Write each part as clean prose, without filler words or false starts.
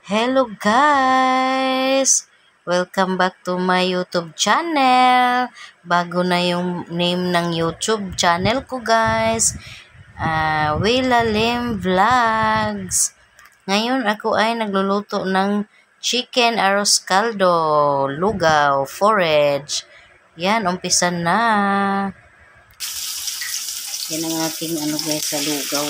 Hello guys! Welcome back to my YouTube channel. Bago na yung name ng YouTube channel ko guys. Willa Lim Vlogs. Ngayon ako ay nagluluto ng chicken arroz caldo, lugaw, forage. Yan, umpisa na. Yan ang aking guys sa lugaw.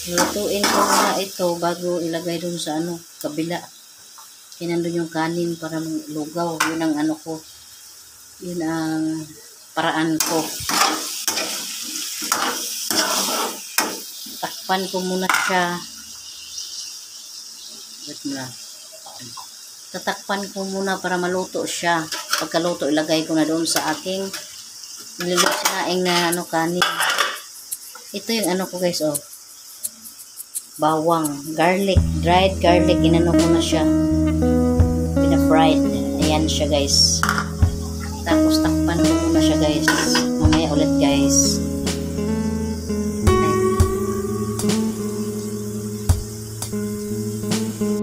Lutuin ko muna ito bago ilagay dun sa kabila. Kinandun yung kanin para lugaw. Yun ang ko. Yun ang paraan ko. Takpan ko muna siya. Wait muna. Tatakpan ko muna para maluto siya. Pagkaluto, ilagay ko na doon sa aking nilulutsinaing na kanin. Ito yung ko guys, oh. Bawang, garlic, dried garlic, inano ko na siya, pina-fried. Ayan siya guys. Tapos takpan ko muna siya guys. Mamaya ulit guys.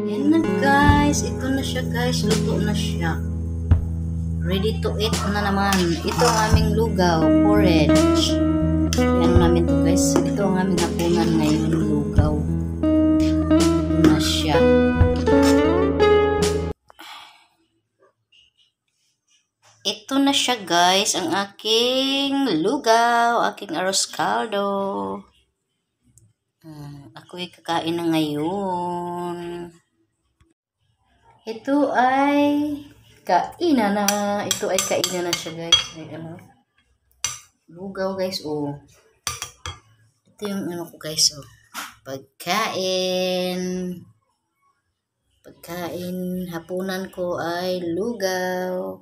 Ayan na guys, ito na siya guys, luto na siya, ready to eat na naman. Ito ang aming lugaw, porridge. Yan namin to guys, ito ang aming hapunan ngayon, lugaw na siya. Ito na siya guys, ang aking lugaw, aking arroz caldo. Ako'y kakain na ngayon. Ito ay kainan na. Ito ay kainan na siya guys. Ay, lugaw guys, oh. Ito yung ko guys, oh. Pagkain, hapunan ko ay lugaw.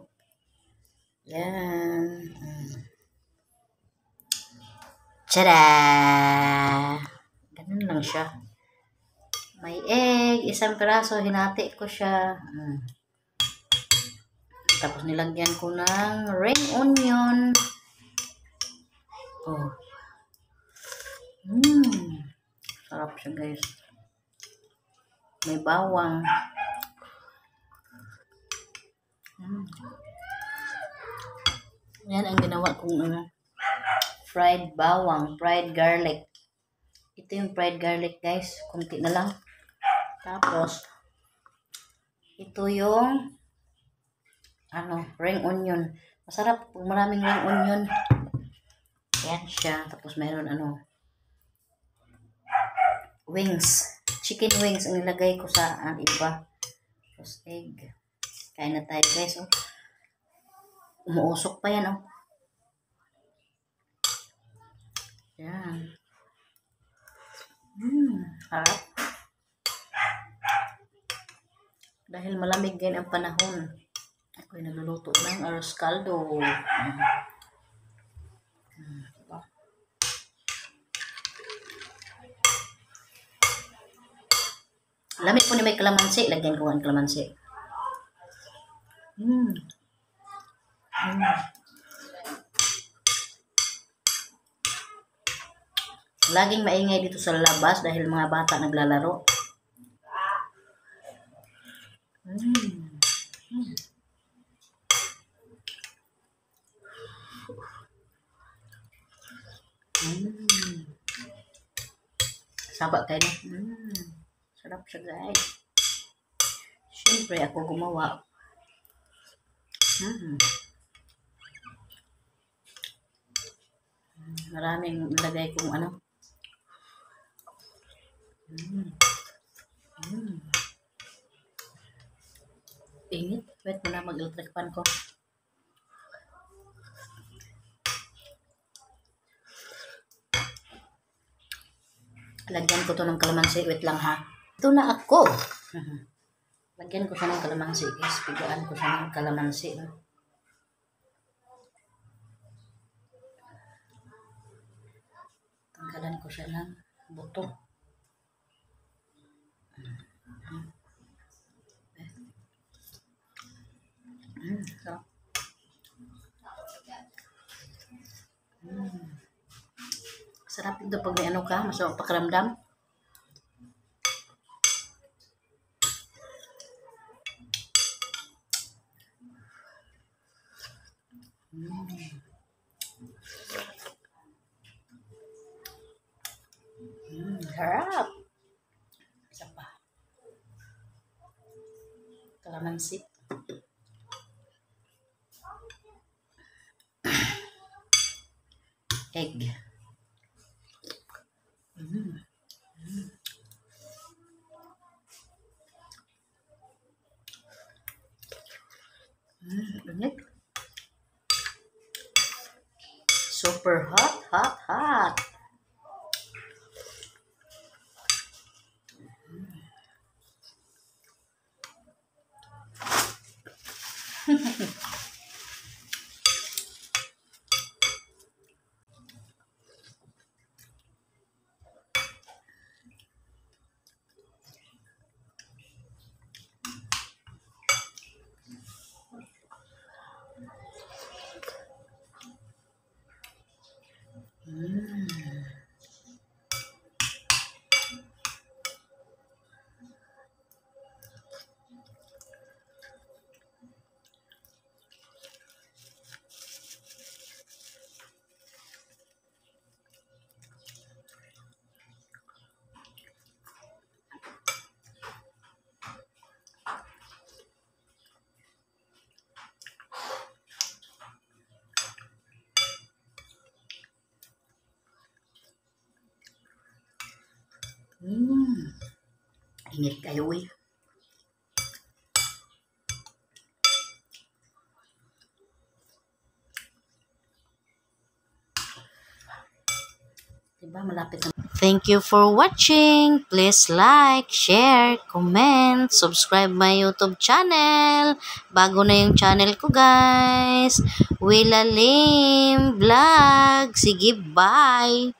Yan. Tada! Ganun lang siya. May egg, isang piraso, hinati ko siya. Tapos nilagyan ko ng ring onion. Oh. Sarap siya guys. May bawang. Yan ang ginawa kong fried bawang, fried garlic. Ito yung fried garlic guys. Kunti na lang. Tapos ito yung ring onion. Masarap pag maraming ring onion. Yan siya. Tapos mayroon wings. Chicken wings ang nilagay ko sa iba. Tapos egg. Kain na tayo guys. Oh. Umuusok pa yan. Oh. Yan. Harap. Dahil malamig din ang panahon, ako'y nagluluto ng arroz caldo. Lamig po ni may kalamansi. Lagyan ko ang kalamansi. Laging maingay dito sa labas dahil mga bata naglalaro. Sabak kayo na. Sarap siya guys. Siyempre ako gumawa. Maraming nilagay kong init. Wait mo na, mag-electric pan ko. Lagyan ko to ng kalamansi. Wait lang ha. Ito na ako. Lagyan ko siya ng kalamansi guys. Pigaan ko siya ng kalamansi. Tanggalan ko siya ng Buto. Sarap. Sarap ito pag may ano ka, masarap pakiramdam. Sarap. Isa pa. Kalamansi. Egg. Unik. Super hot, hot, hot. Init kayo eh. Diba malapit na. Thank you for watching. Please like, share, comment, subscribe my YouTube channel. Bago na yung channel ko guys. Wilalim Vlog. Sige, bye.